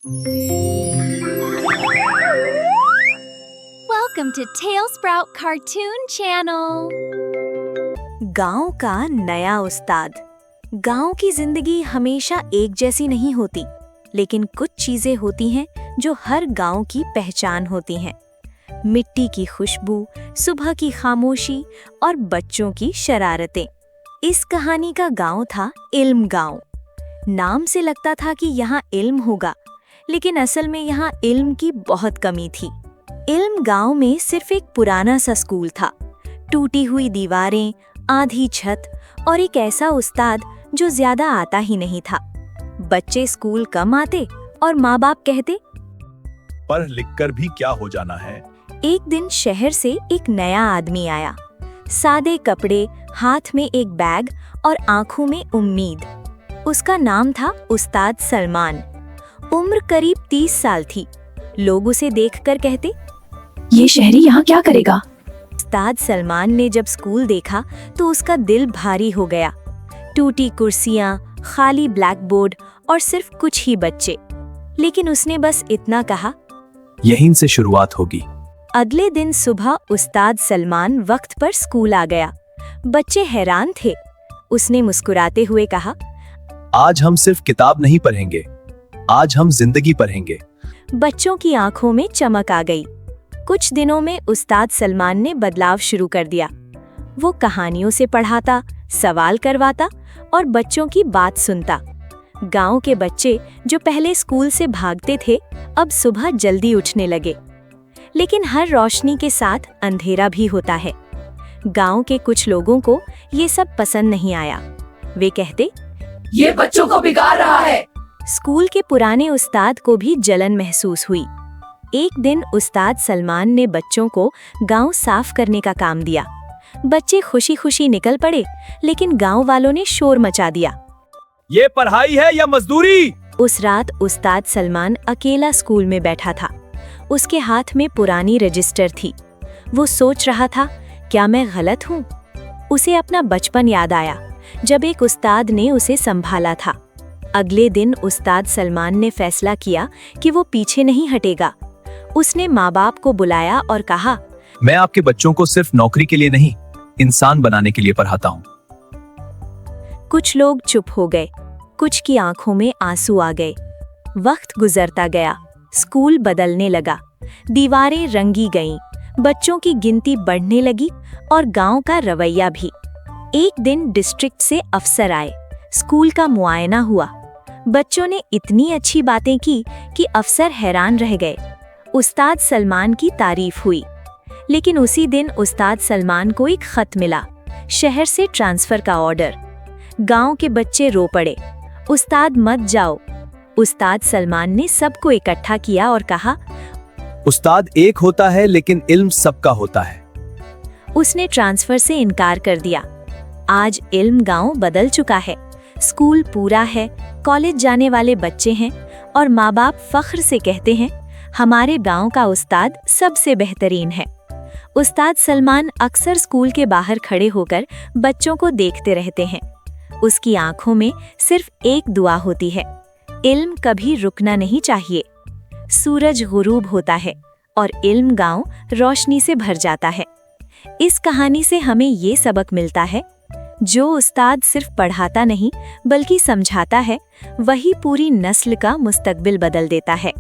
Welcome to Tailsprout Cartoon Channel. गांव का नया उस्ताद। गांव की जिंदगी हमेशा एक जैसी नहीं होती, लेकिन कुछ चीजें होती हैं जो हर गांव की पहचान होती हैं। मिट्टी की खुशबू, सुबह की खामोशी और बच्चों की शरारतें। इस कहानी का गांव था इल्म गांव। नाम से लगता था कि यहाँ इल्म होगा, लेकिन असल में यहाँ इल्म की बहुत कमी थी। इल्म गांव में सिर्फ एक पुराना सा स्कूल था, टूटी हुई दीवारें, आधी छत और एक ऐसा उस्ताद जो ज्यादा आता ही नहीं था। बच्चे स्कूल कम आते और माँ बाप कहते, पढ़ लिख कर भी क्या हो जाना है। एक दिन शहर से एक नया आदमी आया, सादे कपड़े, हाथ में एक बैग और आंखों में उम्मीद। उसका नाम था उस्ताद सलमान। उम्र करीब 30 साल थी। लोग उसे देखकर कहते, ये शहरी यहाँ क्या करेगा? उस्ताद सलमान ने जब स्कूल देखा तो उसका दिल भारी हो गया। टूटी कुर्सियां, खाली ब्लैक बोर्ड और सिर्फ कुछ ही बच्चे। लेकिन उसने बस इतना कहा, यहीं से शुरुआत होगी। अगले दिन सुबह उस्ताद सलमान वक्त पर स्कूल आ गया। बच्चे हैरान थे। उसने मुस्कुराते हुए कहा, आज हम सिर्फ किताब नहीं पढ़ेंगे, आज हम जिंदगी पढ़ेंगे। बच्चों की आंखों में चमक आ गई। कुछ दिनों में उस्ताद सलमान ने बदलाव शुरू कर दिया। वो कहानियों से पढ़ाता, सवाल करवाता और बच्चों की बात सुनता। गांव के बच्चे जो पहले स्कूल से भागते थे, अब सुबह जल्दी उठने लगे। लेकिन हर रोशनी के साथ अंधेरा भी होता है। गांव के कुछ लोगों को ये सब पसंद नहीं आया। वे कहते, ये बच्चों को बिगाड़ रहा है। स्कूल के पुराने उस्ताद को भी जलन महसूस हुई। एक दिन उस्ताद सलमान ने बच्चों को गांव साफ करने का काम दिया। बच्चे खुशी खुशी निकल पड़े, लेकिन गांव वालों ने शोर मचा दिया। ये पढ़ाई है या मजदूरी? उस रात उस्ताद सलमान अकेला स्कूल में बैठा था। उसके हाथ में पुरानी रजिस्टर थी। वो सोच रहा था, क्या मैं गलत हूँ? उसे अपना बचपन याद आया, जब एक उस्ताद ने उसे संभाला था। अगले दिन उस्ताद सलमान ने फैसला किया कि वो पीछे नहीं हटेगा। उसने माँ बाप को बुलाया और कहा, मैं आपके बच्चों को सिर्फ नौकरी के लिए नहीं, इंसान बनाने के लिए पढ़ाता हूँ। कुछ लोग चुप हो गए, कुछ की आंखों में आंसू आ गए। वक्त गुजरता गया, स्कूल बदलने लगा, दीवारें रंगी गईं, बच्चों की गिनती बढ़ने लगी और गांव का रवैया भी। एक दिन डिस्ट्रिक्ट से अफसर आए, स्कूल का मुआयना हुआ। बच्चों ने इतनी अच्छी बातें की कि अफसर हैरान रह गए। उस्ताद सलमान की तारीफ हुई। लेकिन उसी दिन उस्ताद सलमान को एक खत मिला, शहर से ट्रांसफर का ऑर्डर। गांव के बच्चे रो पड़े, उस्ताद मत जाओ। उस्ताद सलमान ने सबको इकट्ठा किया और कहा, उस्ताद एक होता है लेकिन इल्म सबका होता है। उसने ट्रांसफर से इनकार कर दिया। आज इल्म गांव बदल चुका है। स्कूल पूरा है, कॉलेज जाने वाले बच्चे हैं और माँ बाप फख्र से कहते हैं, हमारे गांव का उस्ताद सबसे बेहतरीन है। उस्ताद सलमान अक्सर स्कूल के बाहर खड़े होकर बच्चों को देखते रहते हैं। उसकी आंखों में सिर्फ एक दुआ होती है, इल्म कभी रुकना नहीं चाहिए। सूरज गुरूब होता है और इल्म गांव रोशनी से भर जाता है। इस कहानी से हमें ये सबक मिलता है, जो उस्ताद सिर्फ पढ़ाता नहीं बल्कि समझाता है, वही पूरी नस्ल का मुस्तकबिल बदल देता है।